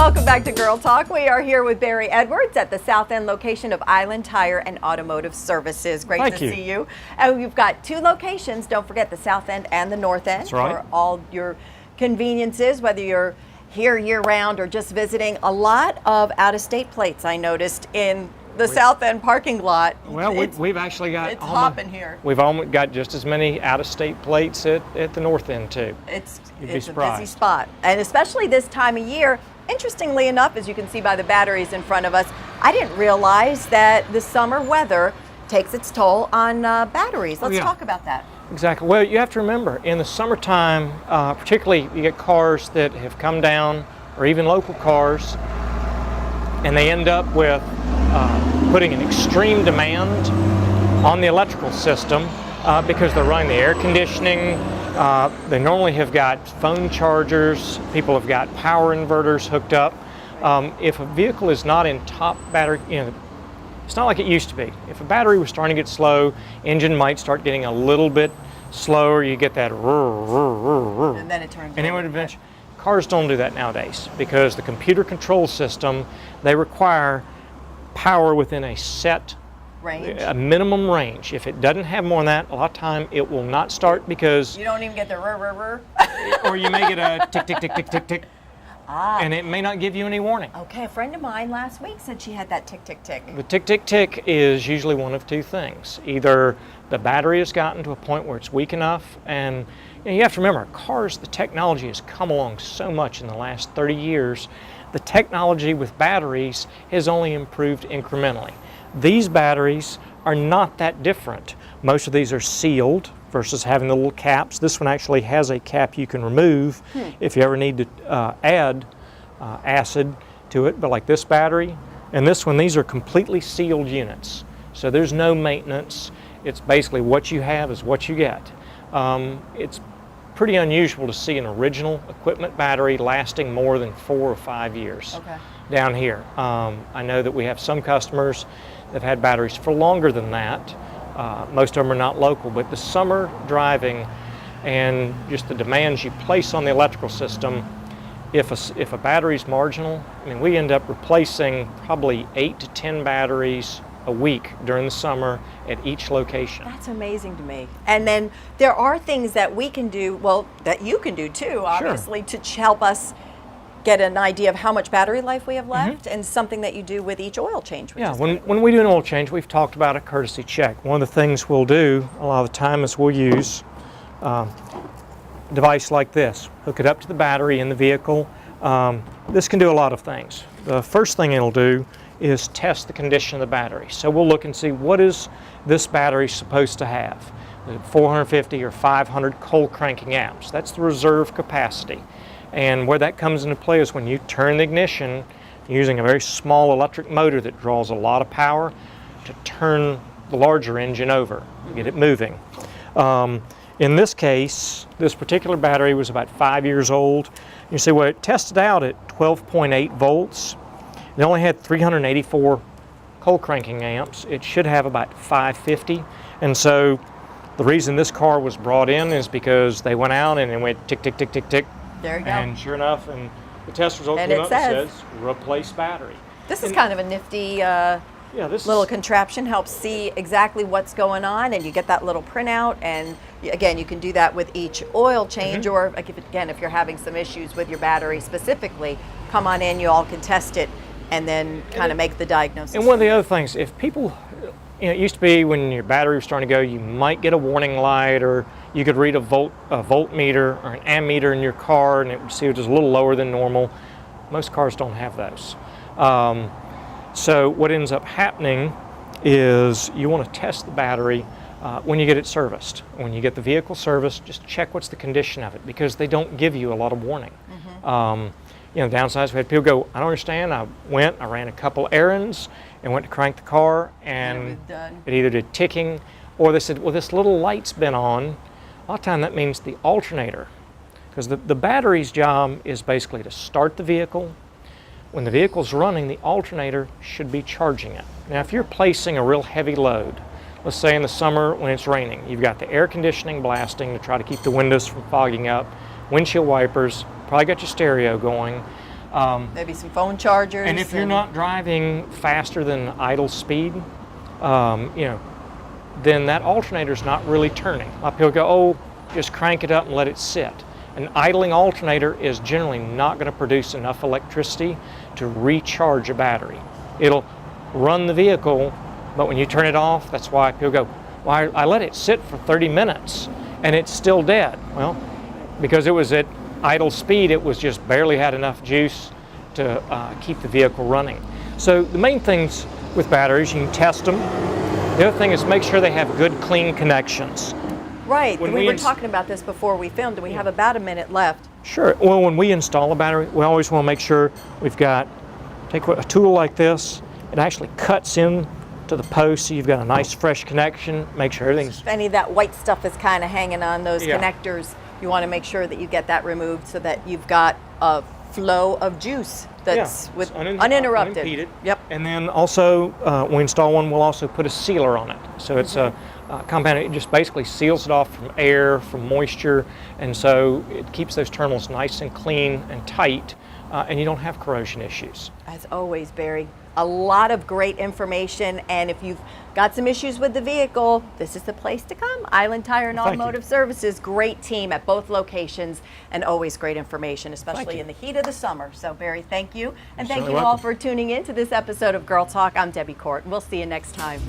Welcome back to Girl Talk. We are here with Barry Edwards at the South End location of Island Tire and Automotive Services. Great to see you. And we've got two locations. Don't forget the South End and the North End. That's right. For all your conveniences, whether you're here year-round or just visiting. A lot of out-of-state plates I noticed in the South End parking lot. Well, we've actually got it's hopping here. We've almost got just as many out-of-state plates at the North End too. It's a busy spot, and especially this time of year. Interestingly enough, as you can see by the batteries in front of us, I didn't realize that the summer weather takes its toll on batteries. Let's talk about that. Exactly. Well, you have to remember, in the summertime, particularly you get cars that have come down, or even local cars, and they end up with putting an extreme demand on the electrical system because they're running the air conditioning. They normally have got phone chargers. People have got power inverters hooked up. If a vehicle is not in top battery, it's not like it used to be. If a battery was starting to get slow, engine might start getting a little bit slower. You get that and then it turns and it would eventually. Cars don't do that nowadays because the computer control system, they require power within a set range, a minimum range. If it doesn't have more than that, a lot of time it will not start because you don't even get the or you may get a tick tick tick tick tick tick. And it may not give you any warning. Okay, a friend of mine last week said she had that tick tick tick. The tick tick tick is usually one of two things. Either the battery has gotten to a point where it's weak enough, and you have to remember, cars, the technology has come along so much in the last 30 years. The technology with batteries has only improved incrementally. These batteries are not that different. Most of these are sealed versus having the little caps. This one actually has a cap you can remove if you ever need to add acid to it, but like this battery and this one, these are completely sealed units. So there's no maintenance. It's basically what you have is what you get. It's pretty unusual to see an original equipment battery lasting more than 4 or 5 years down here. I know that we have some customers that have had batteries for longer than that. Most of them are not local, but the summer driving and just the demands you place on the electrical system, if a battery's marginal, I mean, we end up replacing probably 8 to 10 batteries a week during the summer at each location. That's amazing to me. And then there are things that we can do, well, that you can do too, obviously, to help us get an idea of how much battery life we have left, and something that you do with each oil change. When we do an oil change, we've talked about a courtesy check. One of the things we'll do a lot of the time is we'll use a device like this, hook it up to the battery in the vehicle. This can do a lot of things. The first thing it'll do is test the condition of the battery. So we'll look and see, what is this battery supposed to have? 450 or 500 cold cranking amps. That's the reserve capacity. And where that comes into play is when you turn the ignition using a very small electric motor that draws a lot of power to turn the larger engine over, get it moving. In this case, this particular battery was about 5 years old. You see, well, it tested out at 12.8 volts. It only had 384 cold cranking amps. It should have about 550. And so the reason this car was brought in is because they went out and it went tick, tick, tick, tick, tick. There you go. And sure enough, and the test result came up and says replace battery. This is kind of a nifty little contraption, helps see exactly what's going on, and you get that little printout, and again, you can do that with each oil change, or if you're having some issues with your battery specifically, come on in, you all can test it, and then kind of make the diagnosis. And one of the other things, if people, it used to be when your battery was starting to go, you might get a warning light, or you could read a voltmeter or an ammeter in your car, and it would see it was a little lower than normal. Most cars don't have those. So what ends up happening is you want to test the battery when you get it serviced. When you get the vehicle serviced, just check what's the condition of it, because they don't give you a lot of warning. Downsides, we had people go, I don't understand, I ran a couple errands and went to crank the car, and it either did ticking, or they said, well, this little light's been on. A lot of time that means the alternator, because the battery's job is basically to start the vehicle. When the vehicle's running, the alternator should be charging it. Now, if you're placing a real heavy load, let's say in the summer when it's raining, you've got the air conditioning blasting to try to keep the windows from fogging up, windshield wipers, probably got your stereo going. Maybe some phone chargers. And if you're not driving faster than idle speed, then that alternator's not really turning. A lot of people go, oh, just crank it up and let it sit. An idling alternator is generally not going to produce enough electricity to recharge a battery. It'll run the vehicle, but when you turn it off, that's why people go, well, I let it sit for 30 minutes and it's still dead. Well, because it was at idle speed, it was just barely had enough juice to keep the vehicle running. So the main things with batteries, you can test them. The other thing is make sure they have good, clean connections. Right. We were talking about this before we filmed, and we have about a minute left. Sure. Well, when we install a battery, we always want to make sure we've got, take a tool like this, it actually cuts in to the post, so you've got a nice fresh connection. Make sure everything's... If any of that white stuff is kind of hanging on those connectors, you want to make sure that you get that removed so that you've got a flow of juice that's uninterrupted. Unimpeded. Yep. And then also, when we install one, we'll also put a sealer on it. So it's a compound, it just basically seals it off from air, from moisture, and so it keeps those terminals nice and clean and tight, and you don't have corrosion issues. As always, Barry, a lot of great information, and if you've got some issues with the vehicle, this is the place to come. Island Tire and Automotive Services, great team at both locations, and always great information, especially in the heat of the summer. So Barry, thank you, and thank you all for tuning in to this episode of Girl Talk. I'm Debbie Court, and we'll see you next time.